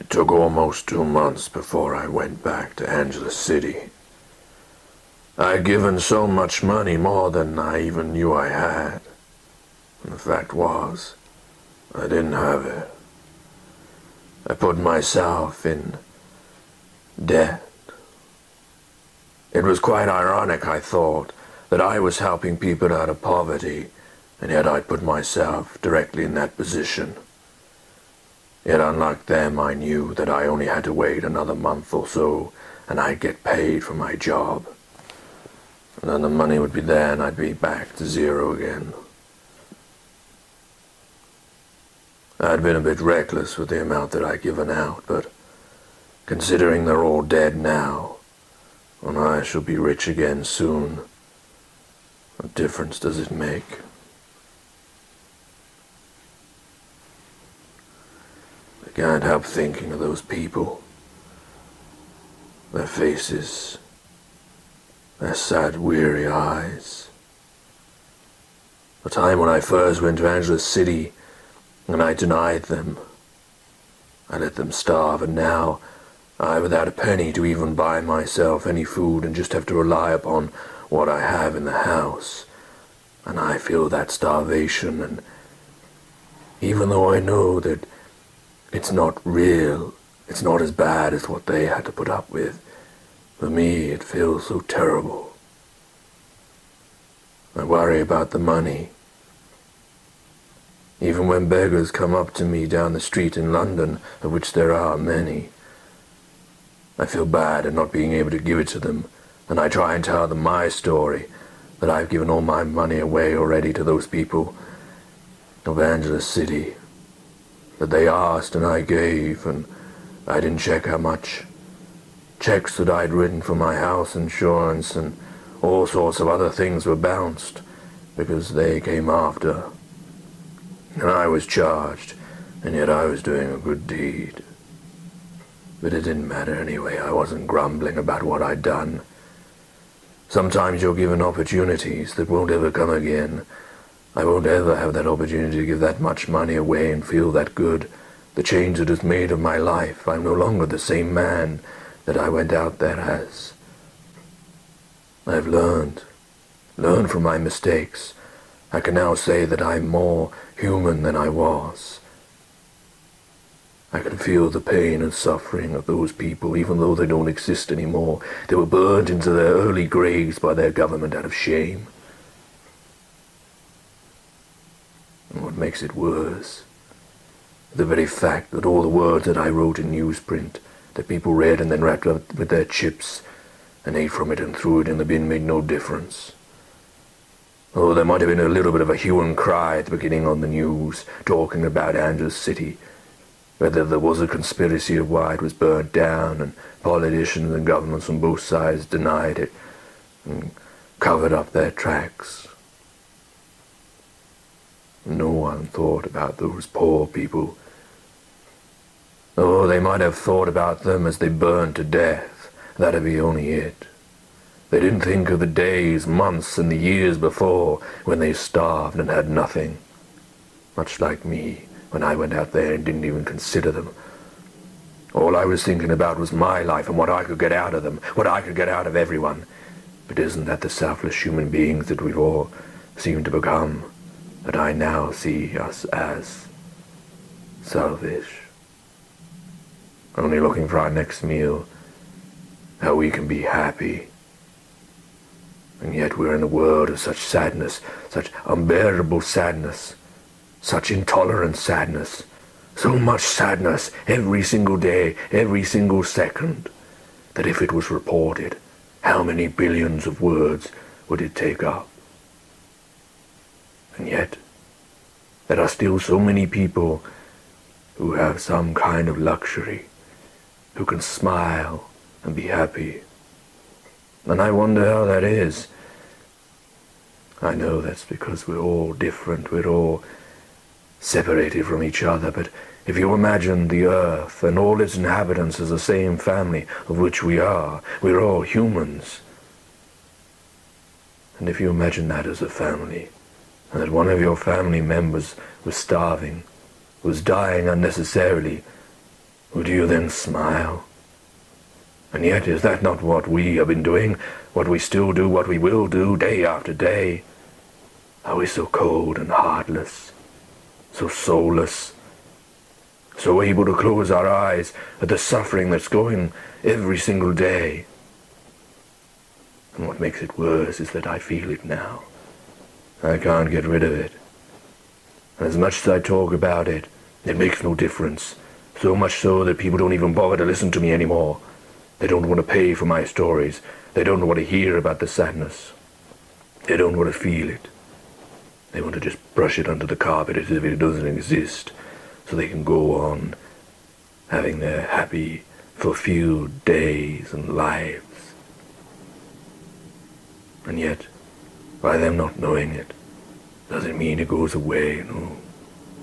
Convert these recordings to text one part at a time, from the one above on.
It took almost 2 months before I went back to Angela City. I'd given so much money, more than I even knew I had. And the fact was, I didn't have it. I put myself in debt. It was quite ironic, I thought, that I was helping people out of poverty, and yet I'd put myself directly in that position. Yet unlike them, I knew that I only had to wait another month or so, and I'd get paid for my job. And then the money would be there, and I'd be back to zero again. I'd been a bit reckless with the amount that I'd given out, but considering they're all dead now, and I shall be rich again soon, what difference does it make? I can't help thinking of those people, their faces, their sad, weary eyes. The time when I first went to Angela City, and I denied them. I let them starve, and now I, without a penny to even buy myself any food, and just have to rely upon what I have in the house. And I feel that starvation, and even though I know that it's not real, it's not as bad as what they had to put up with, for me it feels so terrible. I worry about the money. Even when beggars come up to me down the street in London, of which there are many, I feel bad at not being able to give it to them, and I try and tell them my story, that I've given all my money away already to those people of Angela City, that they asked and I gave, and I didn't check how much. Checks that I'd written for my house insurance and all sorts of other things were bounced because they came after. And I was charged, and yet I was doing a good deed. But it didn't matter anyway. I wasn't grumbling about what I'd done. Sometimes you're given opportunities that won't ever come again. I won't ever have that opportunity to give that much money away and feel that good. The change it has made of my life. I'm no longer the same man that I went out there as. I've learned from my mistakes. I can now say that I'm more human than I was. I can feel the pain and suffering of those people, even though they don't exist anymore. They were burned into their early graves by their government out of shame. And what makes it worse, the very fact that all the words that I wrote in newsprint, that people read and then wrapped up with their chips and ate from it and threw it in the bin, made no difference. Oh, there might have been a little bit of a hue and cry at the beginning on the news, talking about Angela City, whether there was a conspiracy of why it was burnt down, and politicians and governments on both sides denied it and covered up their tracks. No one thought about those poor people. Oh, they might have thought about them as they burned to death. That'd be only it. They didn't think of the days, months, and the years before when they starved and had nothing. Much like me, when I went out there and didn't even consider them. All I was thinking about was my life and what I could get out of them, what I could get out of everyone. But isn't that the selfless human beings that we've all seemed to become, that I now see us as selfish? Only looking for our next meal, how we can be happy. And yet we're in a world of such sadness, such unbearable sadness, such intolerant sadness, so much sadness every single day, every single second, that if it was reported, how many billions of words would it take up? And yet, there are still so many people who have some kind of luxury, who can smile and be happy. And I wonder how that is. I know that's because we're all different, we're all separated from each other, but if you imagine the earth and all its inhabitants as the same family of which we are, we're all humans. And if you imagine that as a family, and that one of your family members was starving, was dying unnecessarily, Would you then smile? And yet, is that not what we have been doing, what we still do, what we will do day after day? Are we so cold and heartless, so soulless, so able to close our eyes at the suffering that's going every single day? And what makes it worse is that I feel it now. I can't get rid of it. And as much as I talk about it, it makes no difference. So much so that people don't even bother to listen to me anymore. They don't want to pay for my stories. They don't want to hear about the sadness. They don't want to feel it. They want to just brush it under the carpet as if it doesn't exist, so they can go on having their happy, fulfilled days and lives. And yet, by them not knowing it, doesn't mean it goes away. No,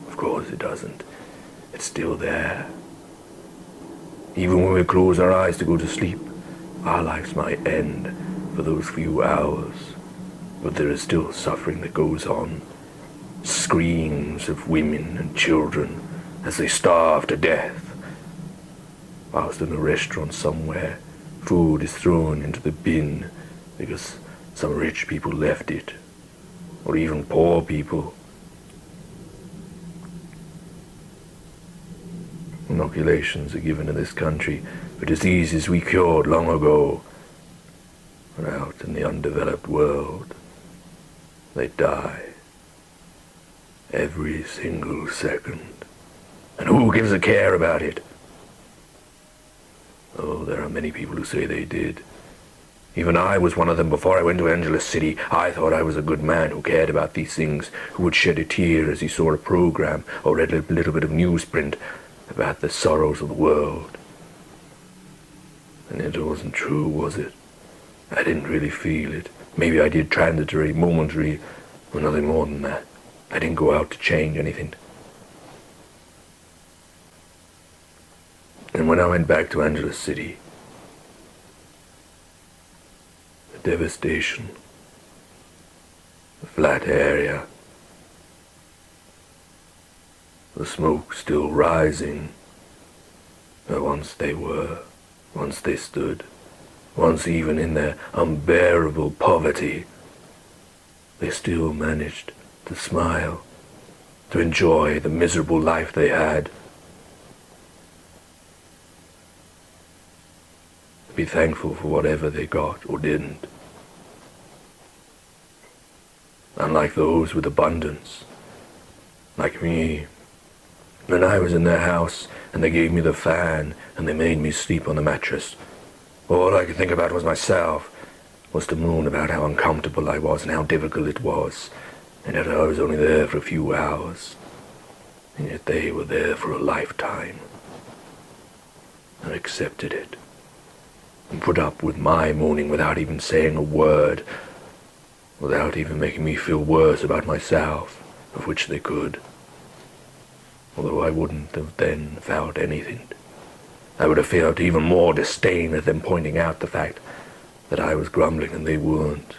of course it doesn't. It's still there. Even when we close our eyes to go to sleep, our lives might end for those few hours, but there is still suffering that goes on. Screams of women and children as they starve to death, whilst in a restaurant somewhere, food is thrown into the bin because some rich people left it, or even poor people. Inoculations are given in this country for diseases we cured long ago, but out in the undeveloped world, they die every single second. And who gives a care about it? Oh, there are many people who say they did. Even I was one of them before I went to Angeles City. I thought I was a good man who cared about these things, who would shed a tear as he saw a program or read a little bit of newsprint about the sorrows of the world. And it wasn't true, was it? I didn't really feel it. Maybe I did, transitory, momentary, but nothing more than that. I didn't go out to change anything. And when I went back to Angeles City, the devastation, the flat area, the smoke still rising, where once they were, once they stood, once even in their unbearable poverty, they still managed to smile, to enjoy the miserable life they had, to be thankful for whatever they got or didn't. Unlike those with abundance, like me, when I was in their house and they gave me the fan and they made me sleep on the mattress, all I could think about was myself, was to moan about how uncomfortable I was and how difficult it was, and that I was only there for a few hours, and yet they were there for a lifetime. I accepted it, and put up with my moaning without even saying a word, without even making me feel worse about myself, of which they could. Although I wouldn't have then felt anything. I would have felt even more disdain at them pointing out the fact that I was grumbling and they weren't.